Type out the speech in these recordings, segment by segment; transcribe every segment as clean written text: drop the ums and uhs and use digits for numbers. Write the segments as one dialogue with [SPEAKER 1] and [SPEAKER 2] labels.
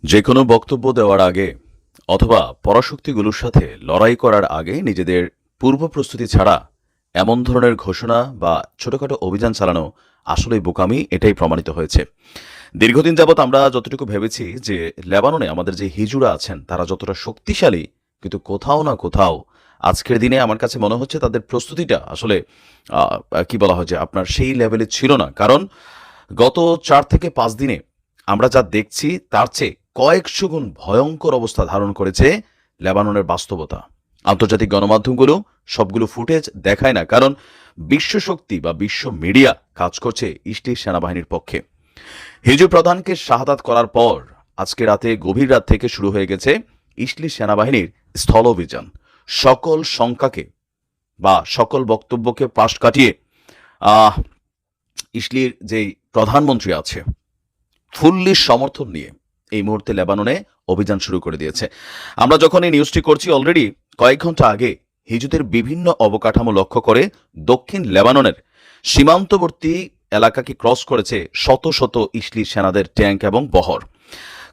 [SPEAKER 1] যে কোনো বক্তব্য দেওয়ার আগে অথবা পরাশক্তিগুলোর সাথে লড়াই করার আগে নিজেদের পূর্ব প্রস্তুতি ছাড়া এমন ধরনের ঘোষণা বা ছোটখাটো অভিযান চালানো আসলেই বোকামি, এটাই প্রমাণিত হয়েছে। দীর্ঘদিন যাবৎ আমরা যতটুকু ভেবেছি যে লেবাননে আমাদের যে হিজুরা আছেন তারা যতটা শক্তিশালী, কিন্তু কোথাও না কোথাও আজকের দিনে আমার কাছে মনে হচ্ছে তাদের প্রস্তুতিটা আসলে কি বলা হয় যে আপনার সেই লেভেলে ছিল না। কারণ গত 4 থেকে 5 দিনে আমরা যা দেখছি তার চেয়ে কয়েকশো গুণ ভয়ঙ্কর অবস্থা ধারণ করেছে লেবাননের বাস্তবতা। আন্তর্জাতিক গণমাধ্যমগুলো সবগুলো ফুটেজ দেখায় না, কারণ বিশ্ব শক্তি বা বিশ্ব মিডিয়া কাজ করছে ইসরায়েলি সেনাবাহিনীর পক্ষে। হিজু প্রধানকে শাহাদাত করার পর আজকে রাতে গভীর রাত থেকে শুরু হয়ে গেছে ইসরায়েলি সেনাবাহিনীর স্থল অভিযান। সকল শঙ্কাকে বা সকল বক্তব্যকে পাশ কাটিয়ে আহ ইসরায়েলির যেই প্রধানমন্ত্রী আছে ফুললি সমর্থন নিয়ে এই মুহূর্তে লেবাননে অভিযান শুরু করে দিয়েছে। আমরা যখন এই নিউজটি করছি অলরেডি কয়েক ঘন্টা আগে হিজুদের বিভিন্ন অবকাঠামো লক্ষ্য করে দক্ষিণ লেবাননের সীমান্তবর্তী এলাকাকে ক্রস করেছে শত শত ইসরায়েলি সেনাদের ট্যাঙ্ক এবং বহর।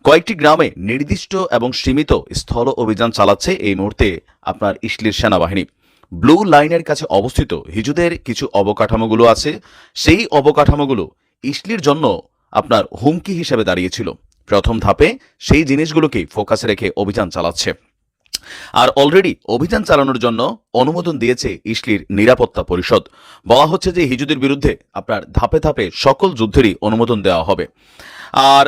[SPEAKER 1] কয়েকটি গ্রামে নির্দিষ্ট এবং সীমিত স্থল অভিযান চালাচ্ছে এই মুহূর্তে আপনার ইসরায়েলি সেনাবাহিনী। ব্লু লাইনের কাছে অবস্থিত হিজুদের কিছু অবকাঠামোগুলো আছে, সেই অবকাঠামোগুলো ইসরায়েলের জন্য আপনার হুমকি হিসেবে দাঁড়িয়েছিল। প্রথম ধাপে সেই জিনিসগুলোকেই ফোকাসে রেখে অভিযান চালাচ্ছে। আর অলরেডি অভিযান চালানোর জন্য অনুমোদন দিয়েছে ইসরায়েলের নিরাপত্তা পরিষদ। বলা হচ্ছে যে হিজুদের বিরুদ্ধে আপনার ধাপে ধাপে সকল যুদ্ধেরই অনুমোদন দেওয়া হবে। আর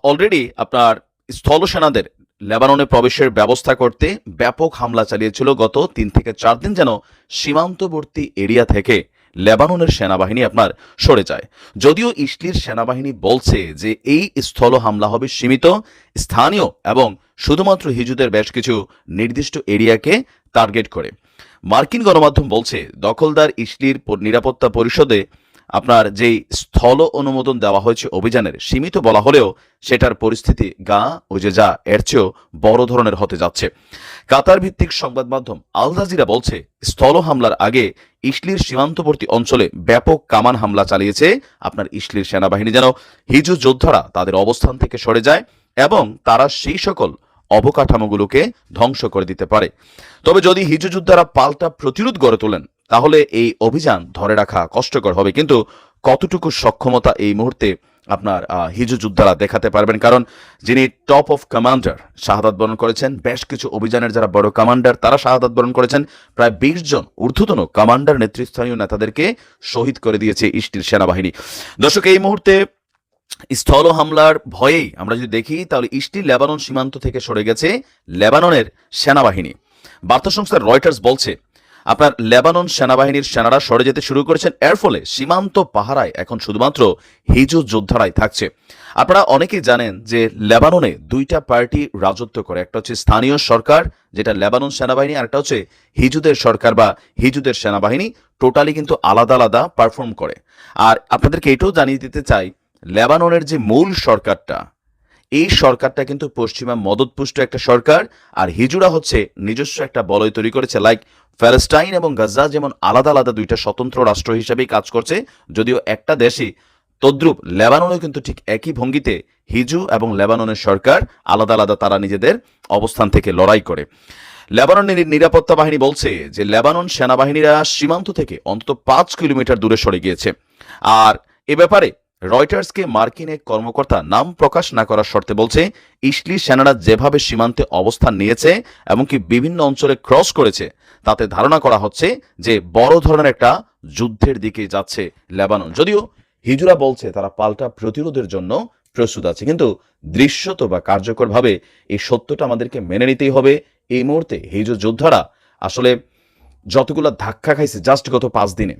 [SPEAKER 1] অলরেডি আপনার স্থল সেনাদের লেবাননে প্রবেশের ব্যবস্থা করতে ব্যাপক হামলা চালিয়েছিল গত 3 থেকে 4 দিন, যেন সীমান্তবর্তী এরিয়া থেকে লেবাননের সেনাবাহিনী আপনার সরে যায়। যদিও ইসরায়েলের সেনাবাহিনী বলছে যে এই স্থল হামলা হবে সীমিত, স্থানীয় এবং শুধুমাত্র হিজুদের বেশ কিছু নির্দিষ্ট এরিয়াকে টার্গেট করে। মার্কিন গণমাধ্যম বলছে দখলদার ইসরায়েল নিরাপত্তা পরিষদে আপনার যেই স্থল অনুমোদন দেওয়া হয়েছে অভিযানের, সীমিত বলা হলেও সেটার পরিস্থিতি গা ওই যে যা এর চেয়েও বড় ধরনের হতে যাচ্ছে। কাতার ভিত্তিক সংবাদ মাধ্যম আল জাজিরা বলছে স্থল হামলার আগে ইসরায়েলের সীমান্তবর্তী অঞ্চলে ব্যাপক কামান হামলা চালিয়েছে আপনার ইসরায়েল সেনাবাহিনী, যেন হিজু যোদ্ধারা তাদের অবস্থান থেকে সরে যায় এবং তারা সেই সকল অবকাঠামোগুলোকে ধ্বংস করে দিতে পারে। তবে যদি হিজু যোদ্ধারা পাল্টা প্রতিরোধ গড়ে তোলেন তাহলে এই অভিযান ধরে রাখা কষ্টকর হবে। কিন্তু কতটুকু সক্ষমতা এই মুহূর্তে আপনার হিজু যোদ্ধারা দেখাতে পারবেন, কারণ যিনি টপ অফ কমান্ডার শাহাদাত বরণ করেছেন, বেশ কিছু অভিযানের যারা বড় কমান্ডার তারা শাহাদাত বরণ করেছেন, প্রায় 20 জন ঊর্ধ্বতন কমান্ডার নেতৃস্থানীয় নেতাদেরকে শহীদ করে দিয়েছে ইসরায়েল সেনাবাহিনী। দর্শক, এই মুহূর্তে স্থল হামলার ভয়েই আমরা যদি দেখি তাহলে ইসরায়েল লেবানন সীমান্ত থেকে সরে গেছে লেবাননের সেনাবাহিনী। বার্তা সংস্থা রয়টার্স বলছে আপনার লেবানন সেনাবাহিনীর সেনারা সরে যেতে শুরু করেছেন, এর ফলে সীমান্ত পাহারায় এখন শুধুমাত্র হিজু যোদ্ধারাই থাকছে। আপনারা অনেকেই জানেন যে লেবাননে 2টা পার্টি রাজত্ব করে, একটা হচ্ছে স্থানীয় সরকার যেটা লেবানন সেনাবাহিনী, আর একটা হচ্ছে হিজুদের সরকার বা হিজুদের সেনাবাহিনী। টোটালি কিন্তু আলাদা আলাদা পারফর্ম করে। আর আপনাদেরকে এটাও জানিয়ে দিতে চাই, লেবাননের যে মূল সরকারটা, এই সরকারটা কিন্তু পশ্চিমা মদতপুষ্ট একটা সরকার, আর হিজুরা হচ্ছে নিজস্ব একটা বলয় তৈরি করেছে। লাইক প্যালেস্টাইন এবং গাজা যেমন আলাদা আলাদা 2টা স্বতন্ত্র রাষ্ট্র হিসেবেই কাজ করছে, যদিও একটা দেশই, তদ্রুপ লেবাননও কিন্তু ঠিক একই ভঙ্গিতে হিজু এবং লেবাননের সরকার আলাদা আলাদা তারা নিজেদের অবস্থান থেকে লড়াই করে। লেবাননের নিরাপত্তা বাহিনী বলছে যে লেবানন সেনাবাহিনীরা সীমান্ত থেকে অন্তত 5 কিলোমিটার দূরে সরে গিয়েছে। আর এ ব্যাপারে রয়টার্সকে মার্কিন এক কর্মকর্তা নাম প্রকাশ না করার শর্তে বলছে ইসরায়েলি সেনারা যেভাবে সীমান্তে অবস্থান নিয়েছে এমনকি বিভিন্ন অঞ্চলে ক্রস করেছে, তাতে ধারণা করা হচ্ছে যে বড় ধরনের একটা যুদ্ধের দিকে যাচ্ছে লেবানন। যদিও হিজুরা বলছে তারা পাল্টা প্রতিরোধের জন্য প্রস্তুত আছে, কিন্তু দৃশ্যত বা কার্যকরভাবে এই সত্যটা আমাদেরকে মেনে নিতেই হবে। এই মুহূর্তে হিজু যোদ্ধারা আসলে যতগুলো ধাক্কা খাইছে জাস্ট গত 5 দিনে।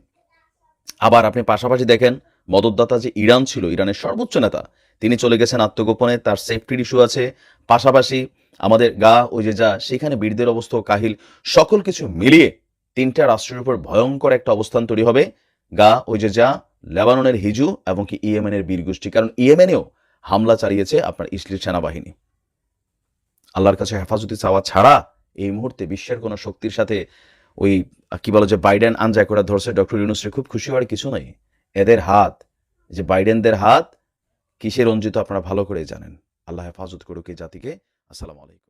[SPEAKER 1] আবার আপনি পাশাপাশি দেখেন মদতদাতা যে ইরান ছিল, ইরানের সর্বোচ্চ নেতা তিনি চলে গেছেন আত্মগোপনে, তার সেফটির ইস্যু আছে। পাশাপাশি আমাদের গা ওই যে যা, সেখানে বীরদের অবস্থা কাহিল, সকল কিছু মিলিয়ে 3টা রাষ্ট্রের উপর ভয়ঙ্কর একটা অবস্থান তৈরি হবে। গা ওই যে যা, লেবাননের হিজু এবং কি ইয়েমেনের বীর গোষ্ঠী, কারণ ইয়েমেনেও হামলা চালিয়েছে আপনার ইসরায়েল সেনাবাহিনী। আল্লাহর কাছে হেফাজতি চাওয়া ছাড়া এই মুহূর্তে বিশ্বের কোনো শক্তির সাথে ওই কি বলে যে বাইডেন আনজায় করে ধরছে ডক্টর ইউনূসের, খুব খুশি হওয়ার কিছু নেই। এদের হাত, যে বাইডেনদের হাত কিসে রঞ্জিত আপনারা ভালো করে জানেন। আল্লাহ হেফাজত করুক এই জাতিকে। আসসালামু আলাইকুম।